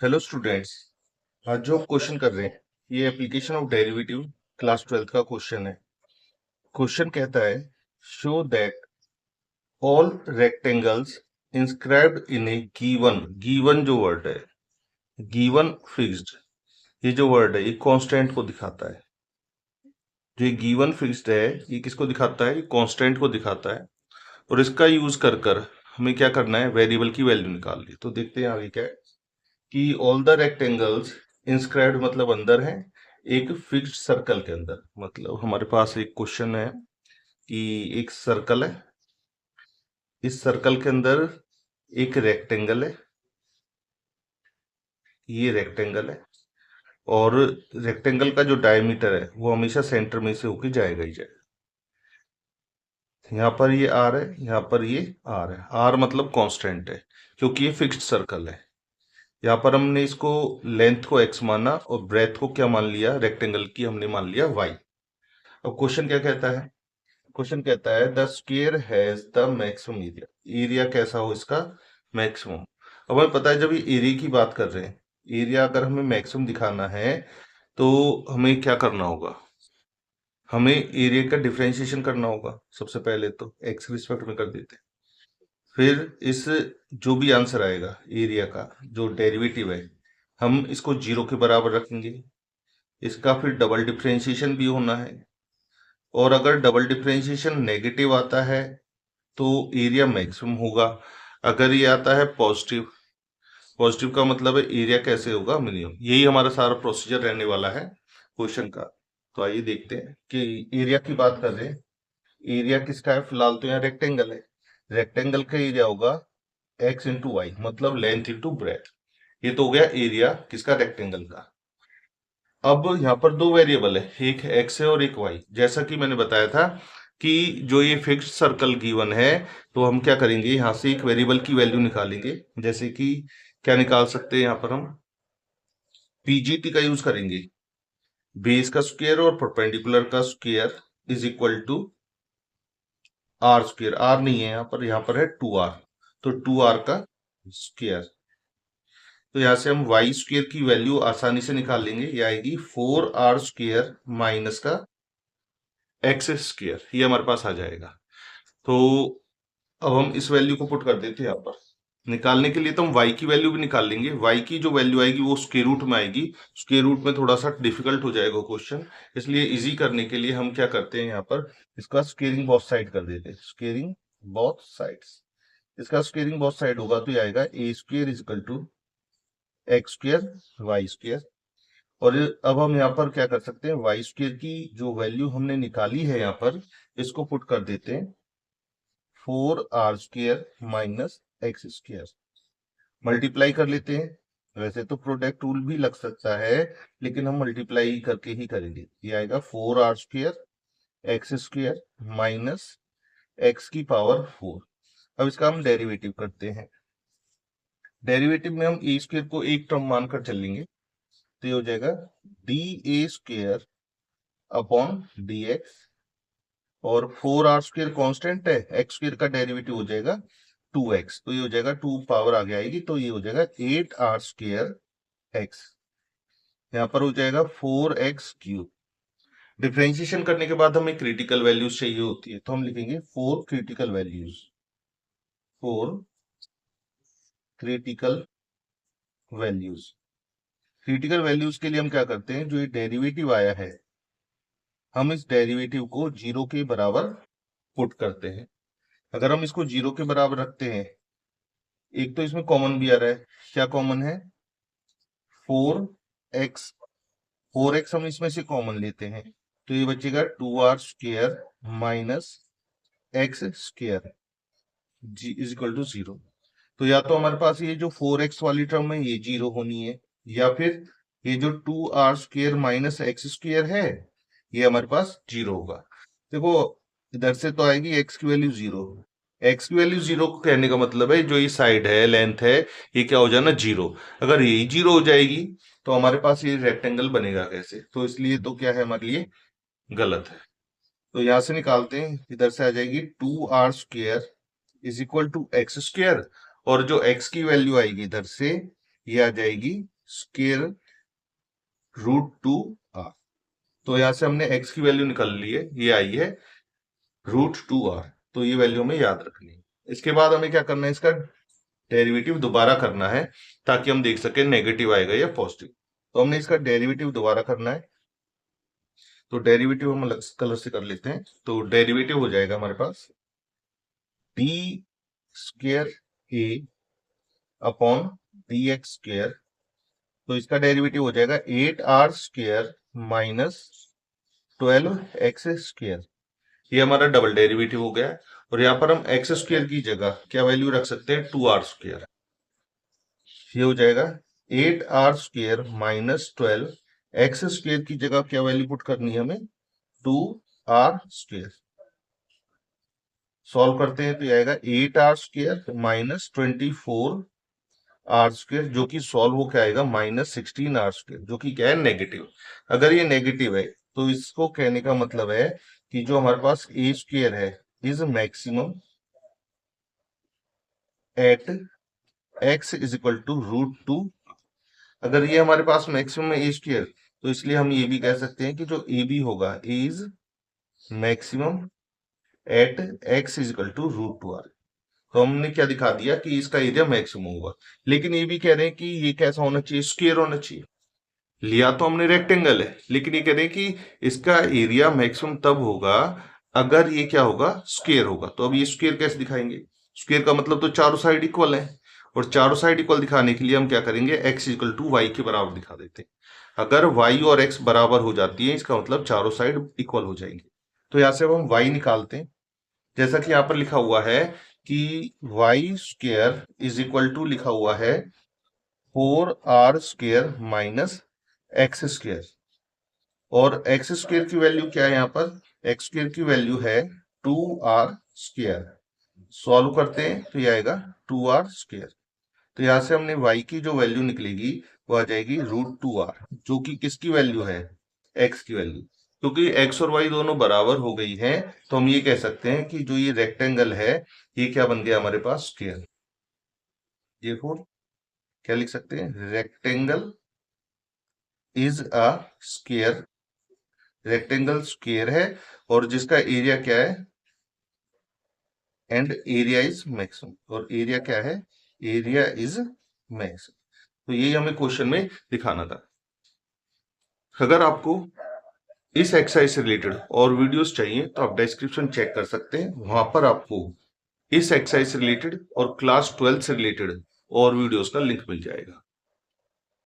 Hello students. आज जो हम क्वेश्चन कर रहे हैं ये application of derivative class 12th का क्वेश्चन है। क्वेश्चन कहता है show that all rectangles inscribed in A given given जो वर्ड है गिवन फिक्स्ड, ये जो वर्ड है ये कांस्टेंट को दिखाता है। जो ये गिवन फिक्स्ड है ये किसको दिखाता है? ये कांस्टेंट को दिखाता है। और इसका यूज कर कर हमें क्या करना है? वेरिएबल की वैल्यू निकालनी है। तो देखते हैं आगे क्या है कि ऑल द रेक्टेंगल्स इंस्क्राइब्ड मतलब अंदर है एक फिक्स्ड सर्कल के अंदर। मतलब हमारे पास एक क्वेश्चन है कि एक सर्कल है, इस सर्कल के अंदर एक रेक्टेंगल है, ये रेक्टेंगल है और रेक्टेंगल का जो डायमीटर है वो हमेशा सेंटर में से होके जाएगा ही जाएगा। यहाँ पर ये आर है, यहाँ पर ये आर है। आर मतलब कांस्टेंट है क्योंकि ये फिक्स्ड सर्कल है। यहाँ पर हमने इसको लेंथ को एक्स माना और ब्रेथ को क्या मान लिया? रेक्टेंगल की हमने मान लिया वाई। अब क्वेश्चन क्या कहता है? क्वेश्चन कहता है the square has the maximum area. Area कैसा हो इसका? मैक्सिमम। अब हमें पता है जब ये एरिया की बात कर रहे हैं, एरिया अगर हमें मैक्सिमम दिखाना है तो हमें क्या करना होगा? हमें एरिया का डिफरेंशिएशन करना होगा। सबसे पहले तो एक्स रिस्पेक्ट में कर देते हैं, फिर इस जो भी आंसर आएगा एरिया का जो डेरिवेटिव है हम इसको जीरो के बराबर रखेंगे। इसका फिर डबल डिफरेंशिएशन भी होना है और अगर डबल डिफरेंशिएशन नेगेटिव आता है तो एरिया मैक्सिमम होगा। अगर ये आता है पॉजिटिव, पॉजिटिव का मतलब है एरिया कैसे होगा? मिनिमम। यही हमारा सारा प्रोसीजर रहने वाला है क्वेश्चन का। तो आइए देखते हैं कि एरिया की बात कर रहे हैं। एरिया किसका है? फिलहाल तो यहाँ रेक्टेंगल है, रेक्टेंगल का एरिया होगा एक्स इंटू वाई मतलब लेंथ इंटू ब्रेथ। ये तो हो गया एरिया किसका? रेक्टेंगल का। अब यहाँ पर दो वेरिएबल है, एक एक्स है और एक वाई। जैसा कि मैंने बताया था कि जो ये फिक्स्ड सर्कल गिवन है तो हम क्या करेंगे? यहाँ से एक वेरिएबल की वैल्यू निकालेंगे। जैसे कि क्या निकाल सकते हैं? यहाँ पर हम पीजीटी का यूज करेंगे, बेस का स्क्वायर और परपेंडिकुलर का square is equal to r square. R नहीं है यहाँ पर, यहाँ पर है 2r, तो 2r का स्क्वायर। तो यहाँ से हम वाई स्क्वायर की वैल्यू आसानी से निकाल लेंगे। ये आएगी 4r स्क्वायर माइनस का एक्स स्क्वायर, ये हमारे पास आ जाएगा। तो अब हम इस वैल्यू को पुट कर देते हैं यहाँ पर। निकालने के लिए तो हम y की वैल्यू भी निकाल लेंगे। y की जो वैल्यू आएगी वो स्क्वायर रूट में आएगी। स्क्वायर रूट में थोड़ा सा डिफिकल्ट हो जाएगा क्वेश्चन, इसलिए इजी करने के लिए हम क्या करते हैं? यहाँ पर इसका स्क्वेयरिंग बोथ साइड कर देते हैं। स्क्वेयरिंग बोथ साइड्स, इसका स्क्वेयरिंग बोथ साइड होगा तो ये आएगा A square is equal to x square Y square. और अब हम यहाँ पर क्या कर सकते हैं? वाई स्क्वायर की जो वैल्यू हमने निकाली है यहाँ पर इसको पुट कर देते हैं 4r square minus x square. Multiply कर लेते हैं। वैसे तो प्रोडक्ट रूल भी लग सकता है लेकिन हम मल्टीप्लाई करके ही करेंगे। ये आएगा 4r square x square minus x की पावर 4। अब इसका हम डेरिवेटिव करते हैं। डेरिवेटिव में हम ए स्क्वायर को एक टर्म मानकर चलेंगे तो ये हो जाएगा D A square upon D x. और 4r स्क्वायर कॉन्स्टेंट है, एक्स स्क्वायर का डेरिवेटिव हो जाएगा 2x, तो ये हो जाएगा 2 पावर आगे आएगी तो ये हो जाएगा 8r स्क्वायर एक्स। यहाँ पर हो जाएगा 4x क्यूब। डिफरेंशिएशन करने के बाद हमें क्रिटिकल वैल्यूज चाहिए होती है तो हम लिखेंगे 4 critical values, 4 critical values. Critical values के लिए हम क्या करते हैं? जो ये डेरिवेटिव आया है हम इस डेरिवेटिव को जीरो के बराबर पुट करते हैं। अगर हम इसको जीरो के बराबर रखते हैं, एक तो इसमें कॉमन भी आ रहा है। क्या कॉमन है? 4x। 4x हम इसमें से कॉमन लेते हैं तो ये बचेगा 2r square minus x square जी इज इक्वल टू जीरो। तो या तो हमारे पास ये जो 4x वाली टर्म है ये जीरो होनी है, या फिर ये जो 2r square minus x square है ये हमारे पास जीरो होगा। देखो इधर से तो आएगी एक्स की वैल्यू जीरो। एक्स की वैल्यू जीरो को कहने का मतलब है जो ये साइड है लेंथ है ये क्या हो जाना? जीरो। अगर यही जीरो हो जाएगी तो हमारे पास ये रेक्टेंगल बनेगा कैसे? तो इसलिए तो क्या है हमारे लिए? गलत है। तो यहां से निकालते हैं, इधर से आ जाएगी 2r square is equal to x square और जो x की वैल्यू आएगी इधर से ये आ जाएगी स्क्वायर रूट 2r। तो यहां से हमने x की वैल्यू निकाल ली है, ये आई है रूट 2r। तो ये वैल्यू हमें याद रखनी है। इसके बाद हमें क्या करना है, इसका डेरिवेटिव दोबारा करना है ताकि हम देख सके नेगेटिव आएगा या पॉजिटिव। तो हमने इसका डेरिवेटिव दोबारा करना है, तो डेरिवेटिव हम अलग कलर से कर लेते हैं। तो डेरिवेटिव हो जाएगा हमारे पास डी स्क्वायर ए अपॉन डी एक्स स्क्वायर। तो इसका डेरिवेटिव हो जाएगा 8r square minus 12x square. ये हमारा डबल डेरिवेटिव हो गया। और यहाँ पर हम एक्स स्क्वायर की जगह क्या वैल्यू रख सकते हैं, 2r स्क्वायर। ये हो जाएगा 8r square minus 12x square की जगह क्या वैल्यू पुट करनी है हमें, 2r स्क्वायर। सॉल्व करते हैं तो ये आएगा 8r square minus 24r square, जो कि सॉल्व हो क्या आएगा माइनस 16r स्क्वायर, जो कि क्या है नेगेटिव। अगर ये नेगेटिव है तो इसको कहने का मतलब है कि जो हमारे पास ए स्क्वायर है is maximum at x is equal to root 2। अगर ये हमारे पास मैक्सिमम है ए स्क्वायर, तो इसलिए हम ये भी कह सकते हैं कि जो ए बी होगा is maximum at x is equal to root 2r। तो हमने क्या दिखा दिया कि इसका एरिया मैक्सिमम होगा। लेकिन ये भी कह रहे हैं कि ये कैसा होना चाहिए, स्क्वायर होना चाहिए। लिया तो हमने रेक्टेंगल है, लेकिन ये कह रहे हैं कि इसका एरिया मैक्सिमम तब होगा अगर ये क्या होगा, स्क्वायर होगा। तो अब ये स्क्वायर कैसे दिखाएंगे, स्क्वायर का मतलब तो चारों साइड इक्वल है। और चारों साइड इक्वल दिखाने के लिए हम क्या करेंगे, x इक्वल टू वाई के बराबर दिखा देते हैं। अगर y और x बराबर हो जाती है, इसका मतलब चारों साइड इक्वल हो जाएंगे। तो यहां से अब हम y निकालते हैं। जैसा कि यहाँ पर लिखा हुआ है कि y square is equal to लिखा हुआ है 4r square minus x square. और एक्स स्क्वायर की वैल्यू क्या है, यहाँ पर एक्स स्क्वायर की वैल्यू है 2r स्क्वायर। सॉल्व करते हैं तो ये आएगा 2r स्क्वायर। तो यहां से हमने y की जो वैल्यू निकलेगी वो आ जाएगी रूट 2r, जो कि किसकी वैल्यू है, x की वैल्यू। क्योंकि x और y दोनों बराबर हो गई हैं, तो हम ये कह सकते हैं कि जो ये रेक्टेंगल है ये क्या बन गया हमारे पास, स्क्वायर। ये फोर क्या लिख सकते हैं, rectangle is a square. Rectangle square है और जिसका एरिया क्या है, एंड एरिया इज मैक्सिमम। और एरिया क्या है, एरिया इज मैक्सिमम। तो यही हमें क्वेश्चन में दिखाना था। अगर आपको इस एक्सरसाइज से रिलेटेड और वीडियोस चाहिए तो आप डिस्क्रिप्शन चेक कर सकते हैं, वहां पर आपको इस एक्सरसाइज से रिलेटेड और क्लास 12 से रिलेटेड और वीडियोस का लिंक मिल जाएगा।